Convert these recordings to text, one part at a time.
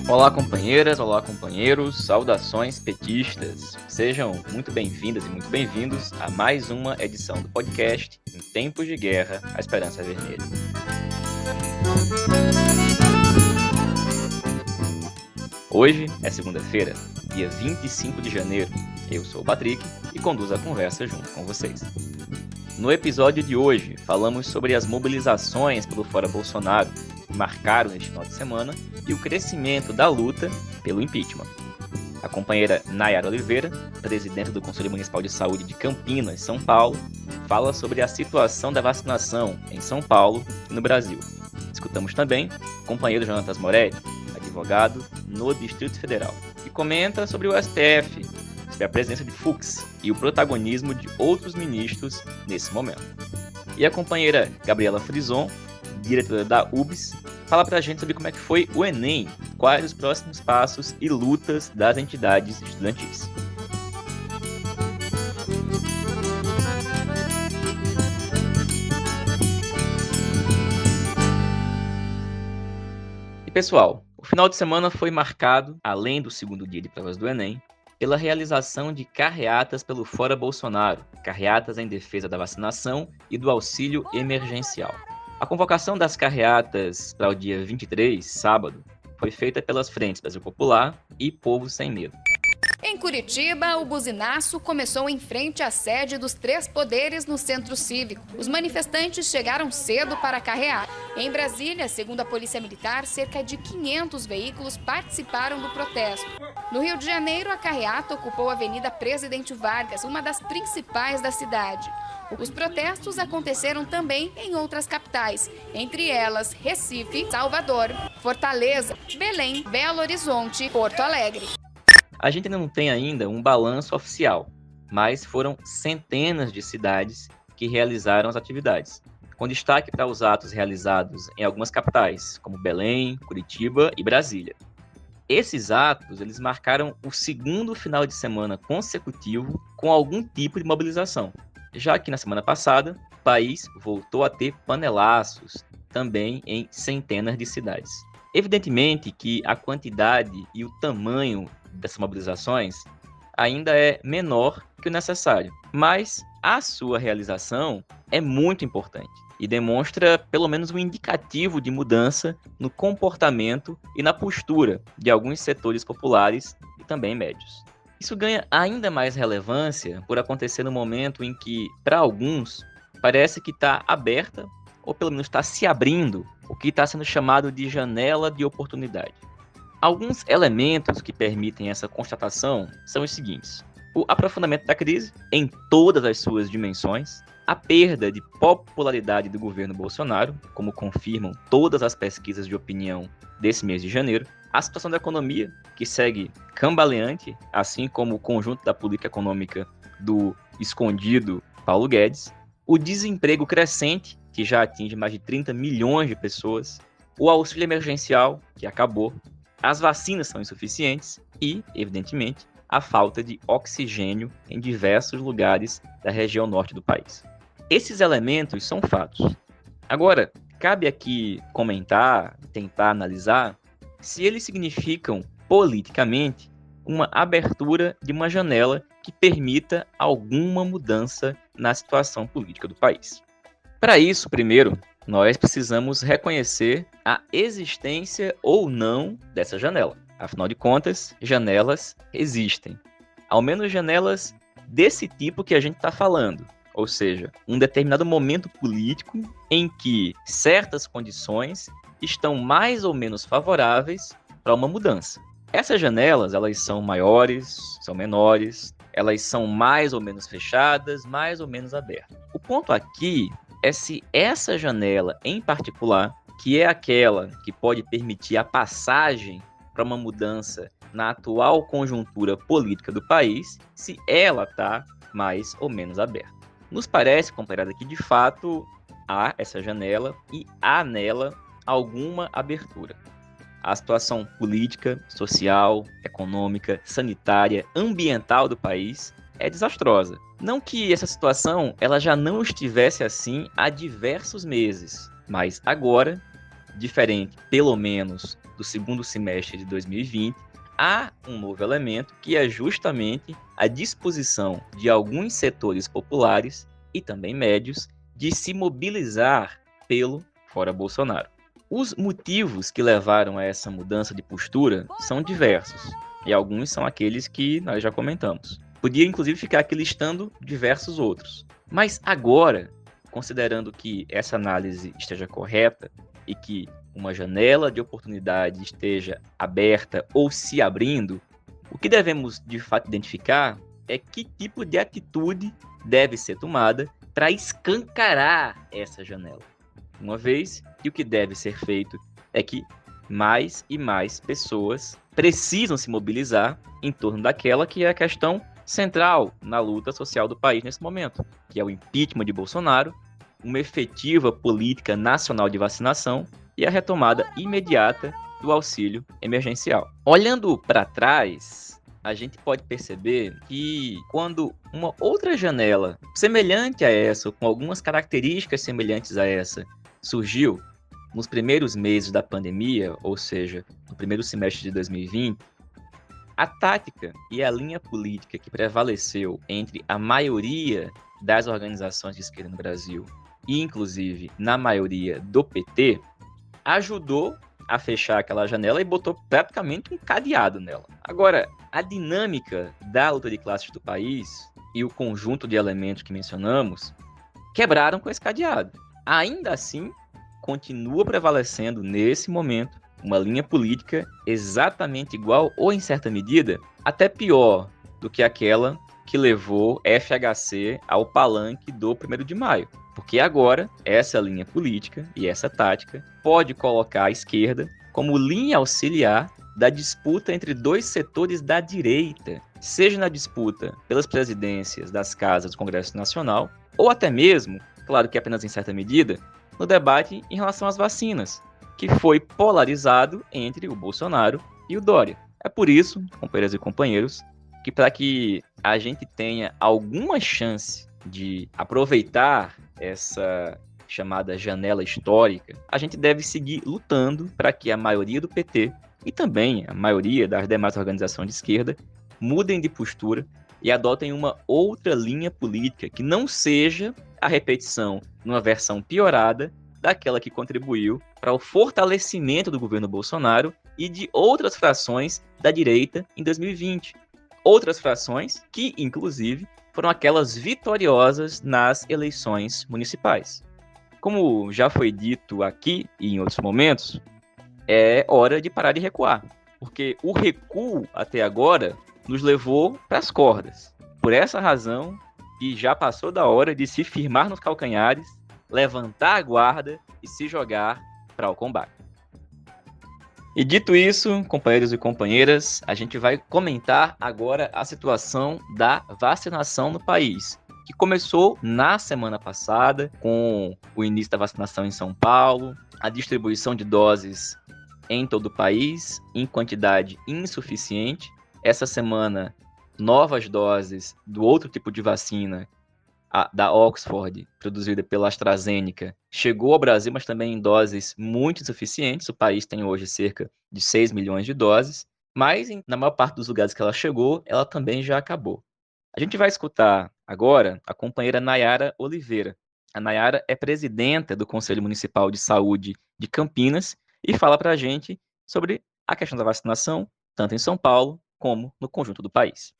Olá, companheiras, olá, companheiros, saudações petistas. Sejam muito bem-vindas e muito bem-vindos a mais uma edição do podcast Em Tempos de Guerra, a Esperança Vermelha. Hoje é segunda-feira, dia 25 de janeiro. Eu sou o Patrick e conduzo a conversa junto com vocês. No episódio de hoje, falamos sobre as mobilizações pelo Fora Bolsonaro que marcaram neste final de semana e o crescimento da luta pelo impeachment. A companheira Nayara Oliveira, presidente do Conselho Municipal de Saúde de Campinas, São Paulo, fala sobre a situação da vacinação em São Paulo e no Brasil. Escutamos também o companheiro Jonatas Moretti, advogado no Distrito Federal, que comenta sobre o STF, sobre a presença de Fux e o protagonismo de outros ministros nesse momento. E a companheira Gabriela Frison, diretora da UBS, fala pra gente sobre como é que foi o Enem, quais os próximos passos e lutas das entidades estudantis. E pessoal, o final de semana foi marcado, além do segundo dia de provas do Enem, pela realização de carreatas pelo Fora Bolsonaro, carreatas em defesa da vacinação e do auxílio emergencial. A convocação das carreatas para o dia 23, sábado, foi feita pelas frentes Brasil Popular e Povo Sem Medo. Em Curitiba, o buzinaço começou em frente à sede dos Três Poderes no Centro Cívico. Os manifestantes chegaram cedo para carrear. Em Brasília, segundo a Polícia Militar, cerca de 500 veículos participaram do protesto. No Rio de Janeiro, a carreata ocupou a Avenida Presidente Vargas, uma das principais da cidade. Os protestos aconteceram também em outras capitais, entre elas Recife, Salvador, Fortaleza, Belém, Belo Horizonte e Porto Alegre. A gente não tem ainda um balanço oficial, mas foram centenas de cidades que realizaram as atividades, com destaque para os atos realizados em algumas capitais, como Belém, Curitiba e Brasília. Esses atos, eles marcaram o segundo final de semana consecutivo com algum tipo de mobilização, já que na semana passada o país voltou a ter panelaços também em centenas de cidades. Evidentemente que a quantidade e o tamanho dessas mobilizações ainda é menor que o necessário, mas a sua realização é muito importante e demonstra pelo menos um indicativo de mudança no comportamento e na postura de alguns setores populares e também médios. Isso ganha ainda mais relevância por acontecer no momento em que, para alguns, parece que está aberta, ou pelo menos está se abrindo, o que está sendo chamado de janela de oportunidade. Alguns elementos que permitem essa constatação são os seguintes: o aprofundamento da crise em todas as suas dimensões, a perda de popularidade do governo Bolsonaro, como confirmam todas as pesquisas de opinião desse mês de janeiro, a situação da economia, que segue cambaleante, assim como o conjunto da política econômica do escondido Paulo Guedes, o desemprego crescente, que já atinge mais de 30 milhões de pessoas, o auxílio emergencial, que acabou, as vacinas são insuficientes e, evidentemente, a falta de oxigênio em diversos lugares da região norte do país. Esses elementos são fatos. Agora, cabe aqui comentar, tentar analisar se eles significam, politicamente, uma abertura de uma janela que permita alguma mudança na situação política do país. Para isso, primeiro, nós precisamos reconhecer a existência ou não dessa janela. Afinal de contas, janelas existem. Ao menos janelas desse tipo que a gente está falando. Ou seja, um determinado momento político em que certas condições estão mais ou menos favoráveis para uma mudança. Essas janelas, elas são maiores, são menores, elas são mais ou menos fechadas, mais ou menos abertas. O ponto aqui é se essa janela em particular, que é aquela que pode permitir a passagem para uma mudança na atual conjuntura política do país, se ela está mais ou menos aberta. Nos parece, comparado aqui, de fato, há essa janela e há nela alguma abertura. A situação política, social, econômica, sanitária, ambiental do país é desastrosa. Não que essa situação ela já não estivesse assim há diversos meses, mas agora, diferente, pelo menos, do segundo semestre de 2020, há um novo elemento que é justamente a disposição de alguns setores populares e também médios de se mobilizar pelo Fora Bolsonaro. Os motivos que levaram a essa mudança de postura são diversos, e alguns são aqueles que nós já comentamos. Podia, inclusive, ficar aqui listando diversos outros. Mas agora, considerando que essa análise esteja correta e que uma janela de oportunidade esteja aberta ou se abrindo, o que devemos de fato identificar é que tipo de atitude deve ser tomada para escancarar essa janela. Uma vez que o que deve ser feito é que mais e mais pessoas precisam se mobilizar em torno daquela que é a questão central na luta social do país nesse momento, que é o impeachment de Bolsonaro, uma efetiva política nacional de vacinação e a retomada imediata do auxílio emergencial. Olhando para trás, a gente pode perceber que quando uma outra janela semelhante a essa, ou com algumas características semelhantes a essa, surgiu nos primeiros meses da pandemia, ou seja, no primeiro semestre de 2020, a tática e a linha política que prevaleceu entre a maioria das organizações de esquerda no Brasil, e inclusive na maioria do PT, ajudou a fechar aquela janela e botou praticamente um cadeado nela. Agora, a dinâmica da luta de classes do país e o conjunto de elementos que mencionamos quebraram com esse cadeado. Ainda assim, continua prevalecendo nesse momento uma linha política exatamente igual ou, em certa medida, até pior do que aquela que levou FHC ao palanque do 1º de maio. Porque agora, essa linha política e essa tática pode colocar a esquerda como linha auxiliar da disputa entre dois setores da direita, seja na disputa pelas presidências das casas do Congresso Nacional, ou até mesmo, claro que apenas em certa medida, no debate em relação às vacinas, que foi polarizado entre o Bolsonaro e o Dória. É por isso, companheiras e companheiros, que para que a gente tenha alguma chance de aproveitar essa chamada janela histórica, a gente deve seguir lutando para que a maioria do PT e também a maioria das demais organizações de esquerda mudem de postura e adotem uma outra linha política que não seja a repetição, numa versão piorada, daquela que contribuiu para o fortalecimento do governo Bolsonaro e de outras frações da direita em 2020. Outras frações que, inclusive, foram aquelas vitoriosas nas eleições municipais. Como já foi dito aqui e em outros momentos, é hora de parar de recuar, porque o recuo até agora nos levou para as cordas. Por essa razão, que já passou da hora de se firmar nos calcanhares, levantar a guarda e se jogar para o combate. E dito isso, companheiros e companheiras, a gente vai comentar agora a situação da vacinação no país, que começou na semana passada, com o início da vacinação em São Paulo, a distribuição de doses em todo o país, em quantidade insuficiente. Essa semana, novas doses do outro tipo de vacina, da Oxford, produzida pela AstraZeneca, chegou ao Brasil, mas também em doses muito insuficientes. O país tem hoje cerca de 6 milhões de doses, mas na maior parte dos lugares que ela chegou, ela também já acabou. A gente vai escutar agora a companheira Nayara Oliveira. A Nayara é presidenta do Conselho Municipal de Saúde de Campinas e fala para a gente sobre a questão da vacinação, tanto em São Paulo como no conjunto do país.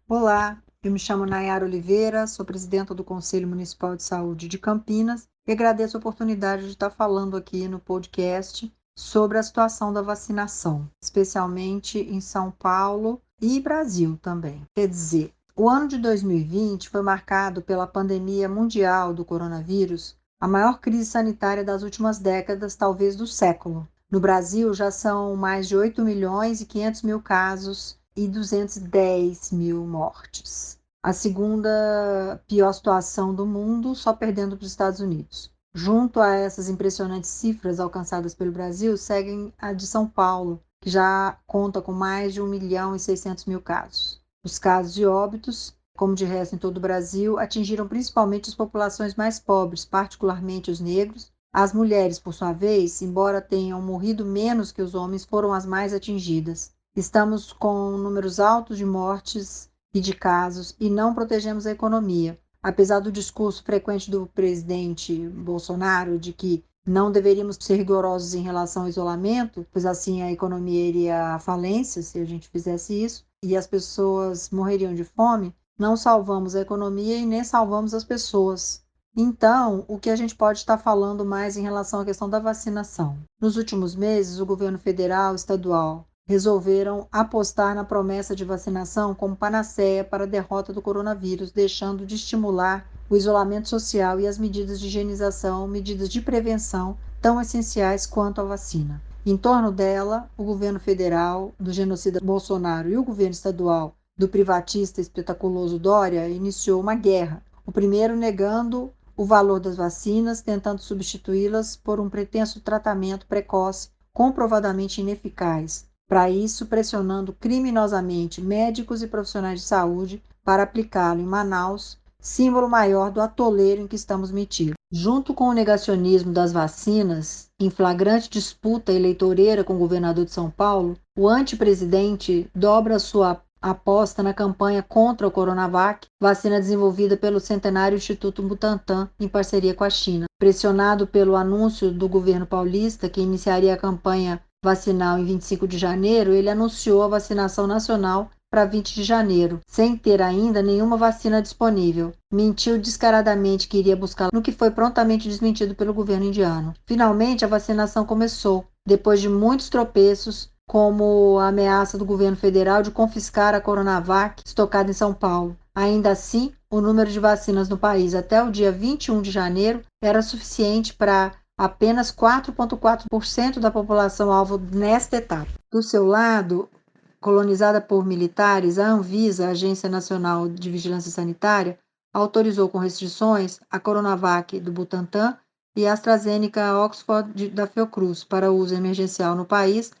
Olá, eu me chamo Nayara Oliveira, sou presidenta do Conselho Municipal de Saúde de Campinas e agradeço a oportunidade de estar falando aqui no podcast sobre a situação da vacinação, especialmente em São Paulo e Brasil também. Quer dizer, o ano de 2020 foi marcado pela pandemia mundial do coronavírus, a maior crise sanitária das últimas décadas, talvez do século. No Brasil, já são mais de 8 milhões e 500 mil casos e 210 mil mortes. A segunda pior situação do mundo, só perdendo para os Estados Unidos. Junto a essas impressionantes cifras alcançadas pelo Brasil, seguem a de São Paulo, que já conta com mais de 1 milhão e 600 mil casos. Os casos de óbitos, como de resto em todo o Brasil, atingiram principalmente as populações mais pobres, particularmente os negros, As mulheres, por sua vez, embora tenham morrido menos que os homens, foram as mais atingidas. Estamos com números altos de mortes e de casos e não protegemos a economia. Apesar do discurso frequente do presidente Bolsonaro de que não deveríamos ser rigorosos em relação ao isolamento, pois assim a economia iria à falência se a gente fizesse isso, e as pessoas morreriam de fome, não salvamos a economia e nem salvamos as pessoas. Então, o que a gente pode estar falando mais em relação à questão da vacinação? Nos últimos meses, o governo federal e estadual resolveram apostar na promessa de vacinação como panaceia para a derrota do coronavírus, deixando de estimular o isolamento social e as medidas de higienização, medidas de prevenção tão essenciais quanto a vacina. Em torno dela, o governo federal do genocida Bolsonaro e o governo estadual do privatista espetaculoso Dória iniciou uma guerra. O primeiro negando o valor das vacinas, tentando substituí-las por um pretenso tratamento precoce comprovadamente ineficaz. Para isso, pressionando criminosamente médicos e profissionais de saúde para aplicá-lo em Manaus, símbolo maior do atoleiro em que estamos metidos. Junto com o negacionismo das vacinas, em flagrante disputa eleitoreira com o governador de São Paulo, o antepresidente dobra sua aposta na campanha contra o Coronavac, vacina desenvolvida pelo Centenário Instituto Butantan em parceria com a China. Pressionado pelo anúncio do governo paulista que iniciaria a campanha vacinal em 25 de janeiro, ele anunciou a vacinação nacional para 20 de janeiro, sem ter ainda nenhuma vacina disponível. Mentiu descaradamente que iria buscar, no que foi prontamente desmentido pelo governo indiano. Finalmente, a vacinação começou, depois de muitos tropeços, como a ameaça do governo federal de confiscar a Coronavac estocada em São Paulo. Ainda assim, o número de vacinas no país até o dia 21 de janeiro era suficiente para apenas 4,4% da população alvo nesta etapa. Do seu lado, colonizada por militares, a Anvisa, a Agência Nacional de Vigilância Sanitária, autorizou com restrições a Coronavac do Butantan e a AstraZeneca Oxford da Fiocruz para uso emergencial no país,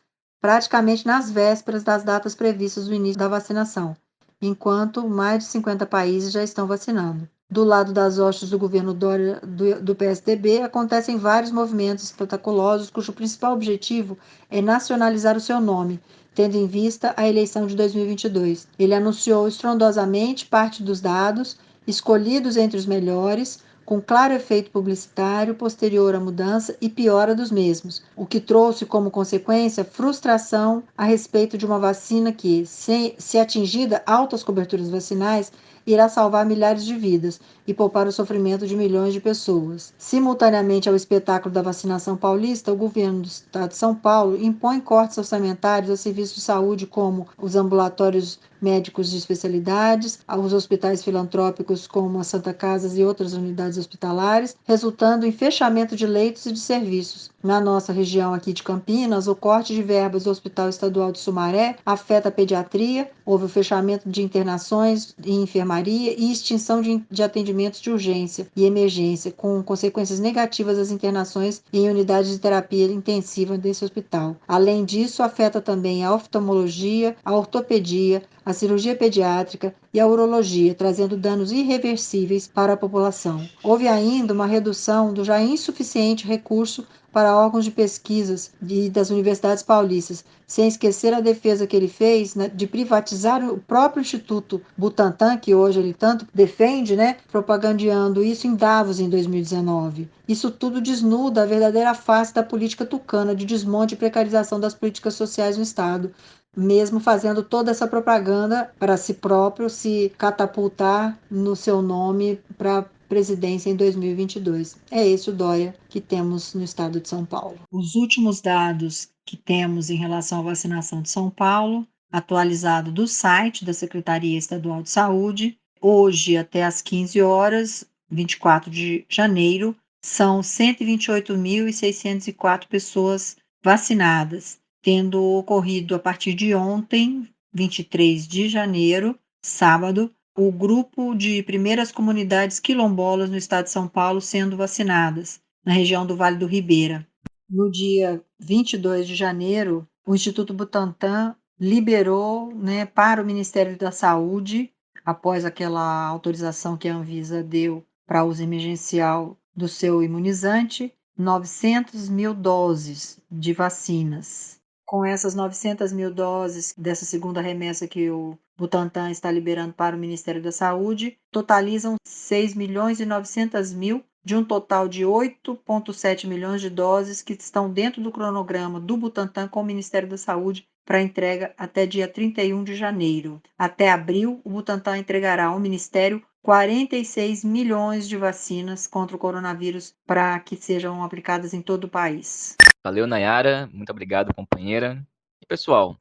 praticamente nas vésperas das datas previstas do início da vacinação, enquanto mais de 50 países já estão vacinando. Do lado das hostes do governo Dória do PSDB, acontecem vários movimentos espetaculosos cujo principal objetivo é nacionalizar o seu nome, tendo em vista a eleição de 2022. Ele anunciou estrondosamente parte dos dados, escolhidos entre os melhores, com claro efeito publicitário posterior à mudança e piora dos mesmos, o que trouxe como consequência frustração a respeito de uma vacina que, se atingida altas coberturas vacinais, irá salvar milhares de vidas e poupar o sofrimento de milhões de pessoas. Simultaneamente ao espetáculo da vacinação paulista, o governo do estado de São Paulo impõe cortes orçamentários a serviços de saúde como os ambulatórios médicos de especialidades, aos hospitais filantrópicos como as Santa Casas e outras unidades hospitalares, resultando em fechamento de leitos e de serviços. Na nossa região aqui de Campinas, o corte de verbas do Hospital Estadual de Sumaré afeta a pediatria, houve o fechamento de internações em enfermaria e extinção de atendimentos de urgência e emergência, com consequências negativas às internações em unidades de terapia intensiva desse hospital. Além disso, afeta também a oftalmologia, a ortopedia, a cirurgia pediátrica e a urologia, trazendo danos irreversíveis para a população. Houve ainda uma redução do já insuficiente recurso para órgãos de pesquisas das universidades paulistas, sem esquecer a defesa que ele fez, né, de privatizar o próprio Instituto Butantan, que hoje ele tanto defende, né, propagandeando isso em Davos em 2019. Isso tudo desnuda a verdadeira face da política tucana de desmonte e precarização das políticas sociais no Estado, mesmo fazendo toda essa propaganda para si próprio se catapultar no seu nome para presidência em 2022. É esse o Dória que temos no estado de São Paulo. Os últimos dados que temos em relação à vacinação de São Paulo, atualizado do site da Secretaria Estadual de Saúde, hoje até às 15 horas, 24 de janeiro, são 128.604 pessoas vacinadas, tendo ocorrido a partir de ontem, 23 de janeiro, sábado, o grupo de primeiras comunidades quilombolas no estado de São Paulo sendo vacinadas, na região do Vale do Ribeira. No dia 22 de janeiro, o Instituto Butantan liberou, né, para o Ministério da Saúde, após aquela autorização que a Anvisa deu para uso emergencial do seu imunizante, 900 mil doses de vacinas. Com essas 900 mil doses dessa segunda remessa que o Butantan está liberando para o Ministério da Saúde, totalizam 6 milhões e 900 mil, de um total de 8,7 milhões de doses que estão dentro do cronograma do Butantan com o Ministério da Saúde para entrega até dia 31 de janeiro. Até abril, o Butantan entregará ao Ministério 46 milhões de vacinas contra o coronavírus para que sejam aplicadas em todo o país. Valeu, Nayara. Muito obrigado, companheira. E, pessoal,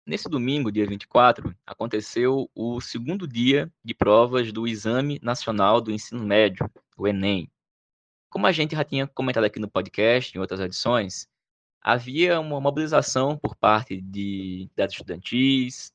nesse domingo, dia 24, aconteceu o segundo dia de provas do Exame Nacional do Ensino Médio, o Enem. Como a gente já tinha comentado aqui no podcast, em outras edições, havia uma mobilização por parte das estudantis,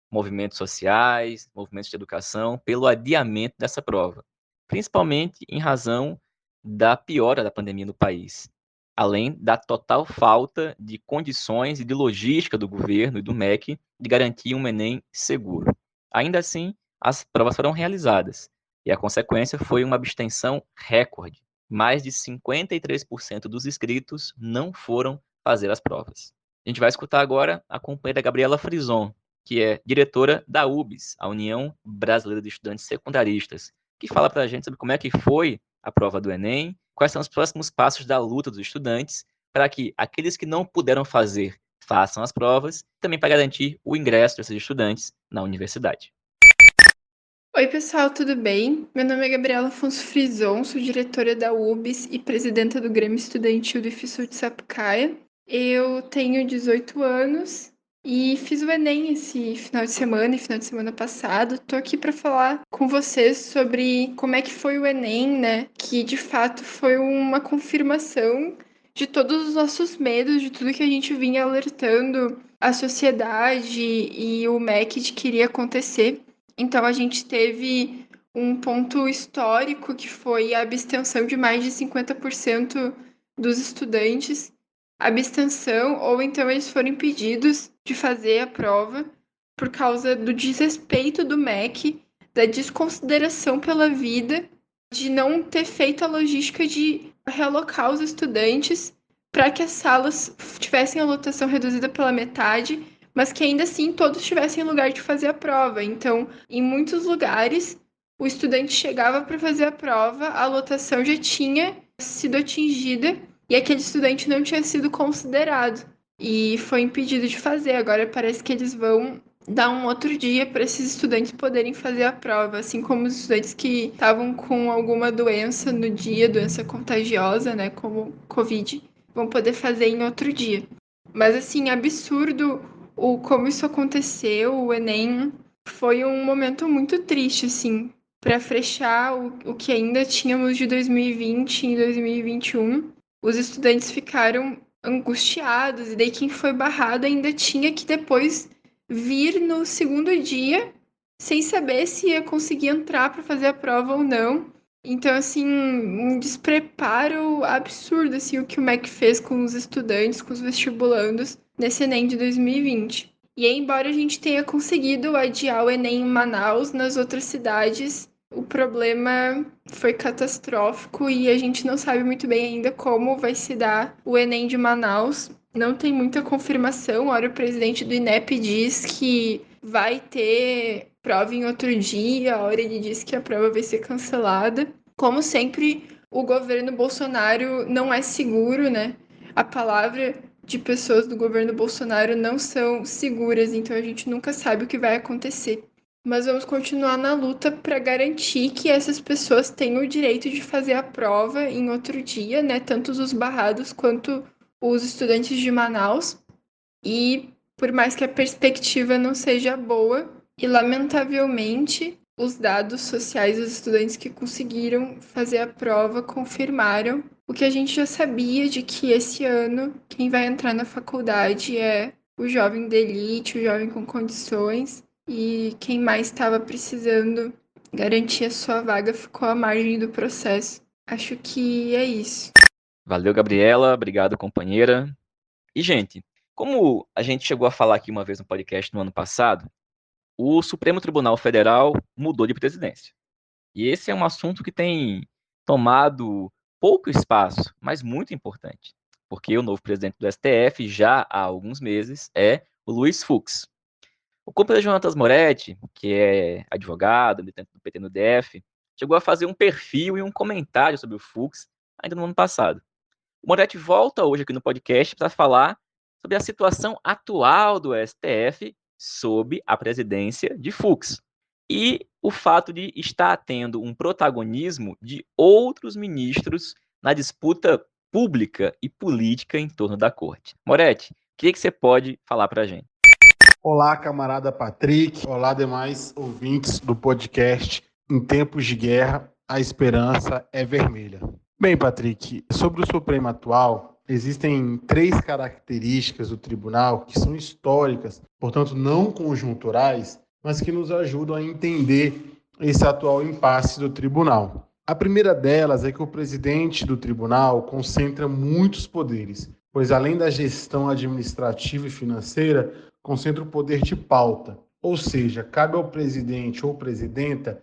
movimentos sociais, movimentos de educação, pelo adiamento dessa prova, principalmente em razão da piora da pandemia no país, além da total falta de condições e de logística do governo e do MEC de garantir um Enem seguro. Ainda assim, as provas foram realizadas, e a consequência foi uma abstenção recorde. Mais de 53% dos inscritos não foram fazer as provas. A gente vai escutar agora a companheira Gabriela Frison, que é diretora da UBS, a União Brasileira de Estudantes Secundaristas, que fala para a gente sobre como é que foi a prova do Enem, quais são os próximos passos da luta dos estudantes para que aqueles que não puderam fazer façam as provas, também para garantir o ingresso desses estudantes na universidade. Oi, pessoal, tudo bem? Meu nome é Gabriela Afonso Frison, sou diretora da UBS e presidenta do Grêmio Estudantil do IFSU de Sapucaia. Eu tenho 18 anos e fiz o Enem esse final de semana e final de semana passado. Tô aqui para falar com vocês sobre como é que foi o Enem, né? Que de fato foi uma confirmação de todos os nossos medos, de tudo que a gente vinha alertando a sociedade e o MEC de que iria acontecer. Então, a gente teve um ponto histórico que foi a abstenção de mais de 50% dos estudantes. Abstenção, ou então eles foram impedidos de fazer a prova por causa do desrespeito do MEC, da desconsideração pela vida, de não ter feito a logística de realocar os estudantes para que as salas tivessem a lotação reduzida pela metade, mas que ainda assim todos tivessem lugar de fazer a prova. Então, em muitos lugares, o estudante chegava para fazer a prova, a lotação já tinha sido atingida e aquele estudante não tinha sido considerado e foi impedido de fazer. Agora parece que eles vão dar um outro dia para esses estudantes poderem fazer a prova, assim como os estudantes que estavam com alguma doença no dia, doença contagiosa, né, como Covid, vão poder fazer em outro dia. Mas assim, absurdo como isso aconteceu, o Enem foi um momento muito triste, assim, para fechar o que ainda tínhamos de 2020 e 2021. Os estudantes ficaram angustiados, e daí quem foi barrado ainda tinha que depois vir no segundo dia sem saber se ia conseguir entrar para fazer a prova ou não. Então, assim, um despreparo absurdo, assim, o que o MEC fez com os estudantes, com os vestibulandos, nesse Enem de 2020. E aí, embora a gente tenha conseguido adiar o Enem em Manaus, nas outras cidades, o problema foi catastrófico e a gente não sabe muito bem ainda como vai se dar o Enem de Manaus. Não tem muita confirmação. Ora, o presidente do INEP diz que vai ter prova em outro dia, a hora ele diz que a prova vai ser cancelada. Como sempre, o governo Bolsonaro não é seguro, né? A palavra de pessoas do governo Bolsonaro não são seguras, então a gente nunca sabe o que vai acontecer. Mas vamos continuar na luta para garantir que essas pessoas tenham o direito de fazer a prova em outro dia, né? Tanto os barrados quanto os estudantes de Manaus. E por mais que a perspectiva não seja boa, e lamentavelmente os dados sociais dos estudantes que conseguiram fazer a prova confirmaram o que a gente já sabia de que esse ano quem vai entrar na faculdade é o jovem da elite, o jovem com condições, e quem mais estava precisando garantir a sua vaga ficou à margem do processo. Acho que é isso. Valeu, Gabriela. Obrigado, companheira. E, gente, como a gente chegou a falar aqui uma vez no podcast no ano passado, o Supremo Tribunal Federal mudou de presidência. E esse é um assunto que tem tomado pouco espaço, mas muito importante, porque o novo presidente do STF, já há alguns meses, é o Luiz Fux. O companheiro Jonatas Moretti, que é advogado, militante do PT no DF, chegou a fazer um perfil e um comentário sobre o Fux ainda no ano passado. O Moretti volta hoje aqui no podcast para falar sobre a situação atual do STF sob a presidência de Fux e o fato de estar tendo um protagonismo de outros ministros na disputa pública e política em torno da corte. Moretti, o que você pode falar para a gente? Olá, camarada Patrick. Olá, demais ouvintes do podcast Em Tempos de Guerra, a Esperança é Vermelha. Bem, Patrick, sobre o Supremo atual, existem 3 características do tribunal que são históricas, portanto não conjunturais, mas que nos ajudam a entender esse atual impasse do tribunal. A primeira delas é que o presidente do tribunal concentra muitos poderes, pois além da gestão administrativa e financeira, concentra o poder de pauta, ou seja, cabe ao presidente ou presidenta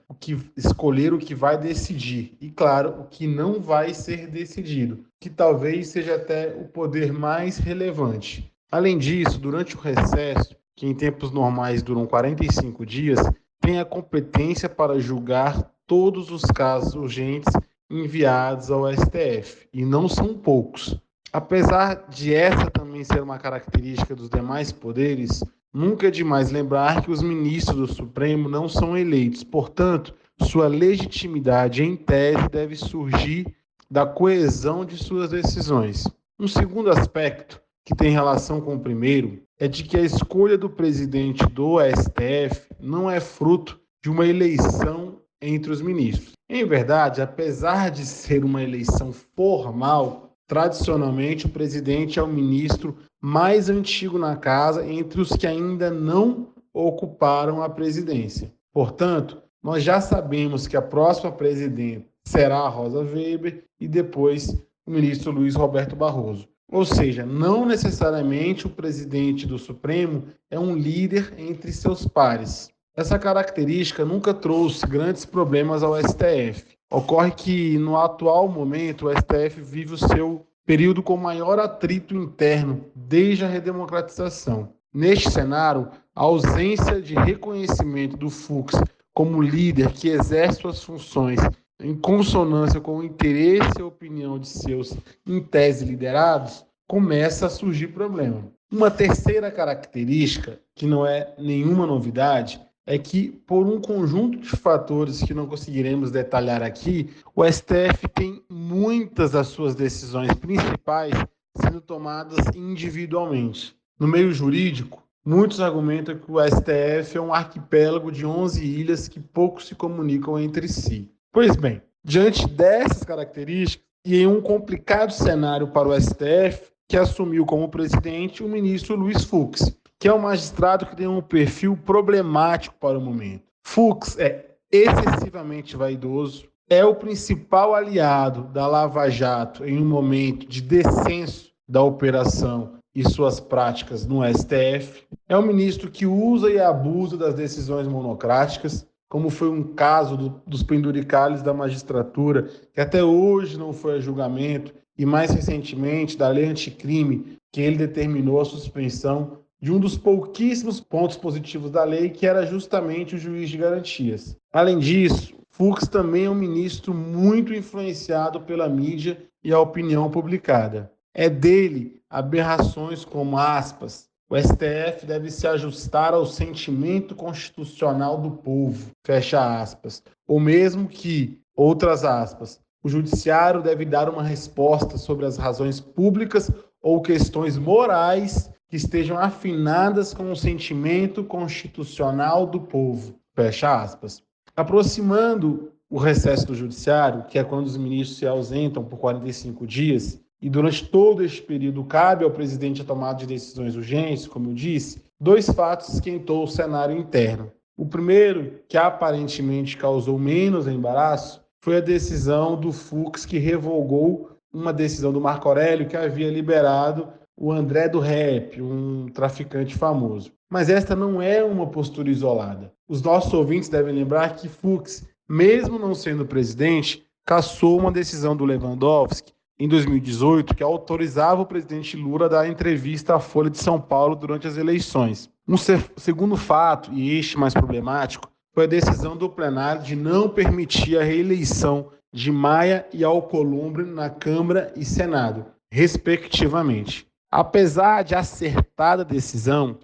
escolher o que vai decidir e, claro, o que não vai ser decidido, que talvez seja até o poder mais relevante. Além disso, durante o recesso, que em tempos normais duram 45 dias, tem a competência para julgar todos os casos urgentes enviados ao STF, e não são poucos. Apesar de essa também ser uma característica dos demais poderes, nunca é demais lembrar que os ministros do Supremo não são eleitos, portanto, sua legitimidade em tese deve surgir da coesão de suas decisões. Um segundo aspecto, que tem relação com o primeiro, é de que a escolha do presidente do STF não é fruto de uma eleição entre os ministros. Em verdade, apesar de ser uma eleição formal, tradicionalmente, o presidente é o ministro mais antigo na casa entre os que ainda não ocuparam a presidência. Portanto, nós já sabemos que a próxima presidente será a Rosa Weber e depois o ministro Luiz Roberto Barroso. Ou seja, não necessariamente o presidente do Supremo é um líder entre seus pares. Essa característica nunca trouxe grandes problemas ao STF. Ocorre que, no atual momento, o STF vive o seu período com maior atrito interno desde a redemocratização. Neste cenário, a ausência de reconhecimento do Fux como líder que exerce suas funções em consonância com o interesse e a opinião de seus, em tese, liderados, começa a surgir problema. Uma terceira característica, que não é nenhuma novidade, é que, por um conjunto de fatores que não conseguiremos detalhar aqui, o STF tem muitas das suas decisões principais sendo tomadas individualmente. No meio jurídico, muitos argumentam que o STF é um arquipélago de 11 ilhas que pouco se comunicam entre si. Pois bem, diante dessas características, e em um complicado cenário para o STF, que assumiu como presidente o ministro Luiz Fux, que é um magistrado que tem um perfil problemático para o momento. Fux é excessivamente vaidoso, é o principal aliado da Lava Jato em um momento de descenso da operação e suas práticas no STF, é um ministro que usa e abusa das decisões monocráticas, como foi um caso dos penduricalhos da magistratura, que até hoje não foi a julgamento, e mais recentemente da lei anticrime, que ele determinou a suspensão de um dos pouquíssimos pontos positivos da lei, que era justamente o juiz de garantias. Além disso, Fux também é um ministro muito influenciado pela mídia e a opinião publicada. É dele aberrações como, aspas, o STF deve se ajustar ao sentimento constitucional do povo, fecha aspas. Ou mesmo que, outras aspas, o judiciário deve dar uma resposta sobre as razões públicas ou questões morais que estejam afinadas com o sentimento constitucional do povo, fecha aspas. Aproximando o recesso do judiciário, que é quando os ministros se ausentam por 45 dias, e durante todo este período cabe ao presidente a tomada de decisões urgentes, como eu disse, 2 fatos esquentou o cenário interno. O primeiro, que aparentemente causou menos embaraço, foi a decisão do Fux, que revogou uma decisão do Marco Aurélio que havia liberado o André do Rap, um traficante famoso. Mas esta não é uma postura isolada. Os nossos ouvintes devem lembrar que Fux, mesmo não sendo presidente, cassou uma decisão do Lewandowski em 2018 que autorizava o presidente Lula a dar entrevista à Folha de São Paulo durante as eleições. Um segundo fato, e este mais problemático, foi a decisão do plenário de não permitir a reeleição de Maia e Alcolumbre na Câmara e Senado, respectivamente. Apesar de acertada a decisão,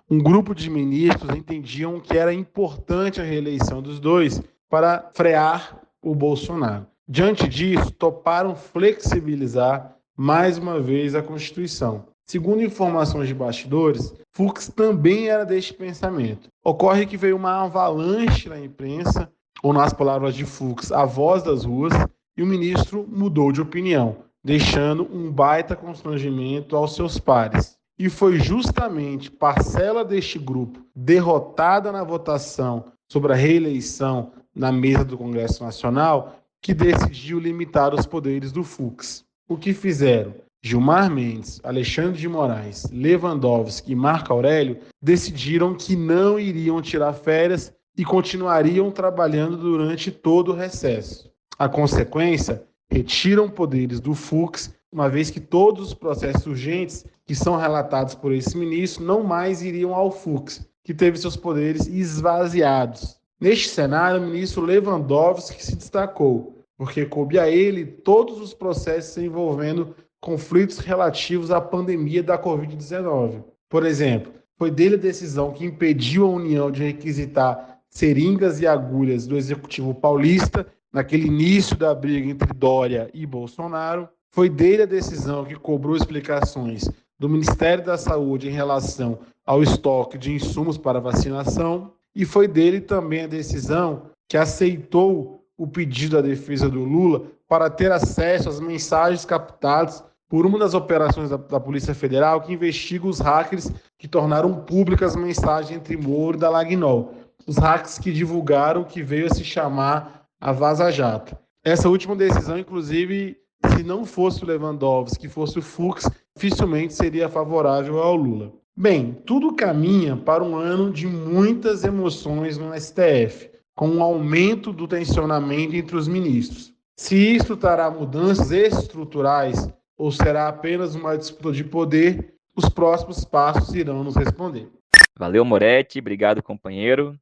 um grupo de ministros entendiam que era importante a reeleição dos dois para frear o Bolsonaro. Diante disso, toparam flexibilizar mais uma vez a Constituição. Segundo informações de bastidores, Fux também era deste pensamento. Ocorre que veio uma avalanche na imprensa, ou nas palavras de Fux, a voz das ruas, e o ministro mudou de opinião, deixando um baita constrangimento aos seus pares. E foi justamente parcela deste grupo, derrotada na votação sobre a reeleição na mesa do Congresso Nacional, que decidiu limitar os poderes do Fux. O que fizeram? Gilmar Mendes, Alexandre de Moraes, Lewandowski e Marco Aurélio decidiram que não iriam tirar férias e continuariam trabalhando durante todo o recesso. A consequência, retiram poderes do Fux, uma vez que todos os processos urgentes que são relatados por esse ministro não mais iriam ao Fux, que teve seus poderes esvaziados. Neste cenário, o ministro Lewandowski se destacou, porque coube a ele todos os processos envolvendo conflitos relativos à pandemia da Covid-19. Por exemplo, foi dele a decisão que impediu a União de requisitar seringas e agulhas do Executivo Paulista naquele início da briga entre Dória e Bolsonaro. Foi dele a decisão que cobrou explicações do Ministério da Saúde em relação ao estoque de insumos para vacinação. E foi dele também a decisão que aceitou o pedido da defesa do Lula para ter acesso às mensagens captadas por uma das operações da Polícia Federal que investiga os hackers que tornaram públicas as mensagens entre Moro e Dallagnol. Os hackers que divulgaram o que veio a se chamar a Vaza Jato. Essa última decisão, inclusive, se não fosse o Lewandowski, que fosse o Fux, dificilmente seria favorável ao Lula. Bem, tudo caminha para um ano de muitas emoções no STF, com um aumento do tensionamento entre os ministros. Se isso trará mudanças estruturais ou será apenas uma disputa de poder, os próximos passos irão nos responder. Valeu, Moretti. Obrigado, companheiro.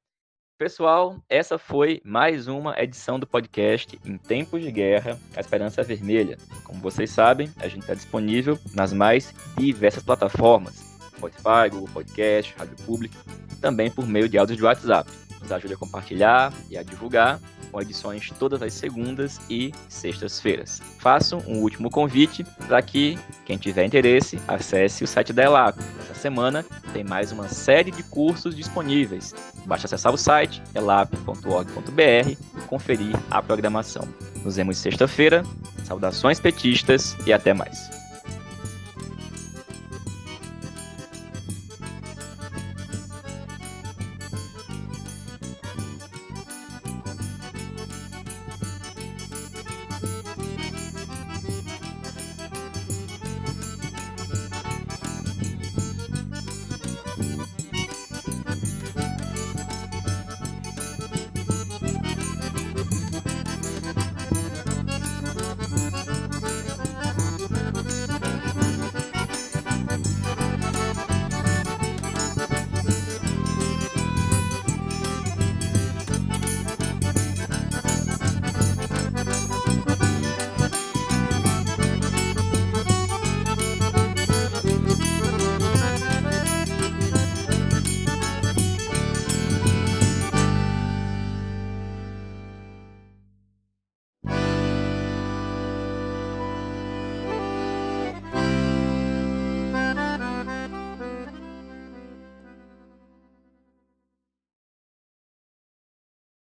Pessoal, essa foi mais uma edição do podcast Em Tempos de Guerra, a Esperança Vermelha. Como vocês sabem, a gente está disponível nas mais diversas plataformas, Spotify, Google Podcast, Rádio Pública, e também por meio de áudios de WhatsApp. Nos ajude a compartilhar e a divulgar, com edições todas as segundas e sextas-feiras. Faço um último convite para que quem tiver interesse acesse o site da ELAP. Essa semana tem mais uma série de cursos disponíveis. Basta acessar o site elap.org.br e conferir a programação. Nos vemos sexta-feira. Saudações petistas e até mais.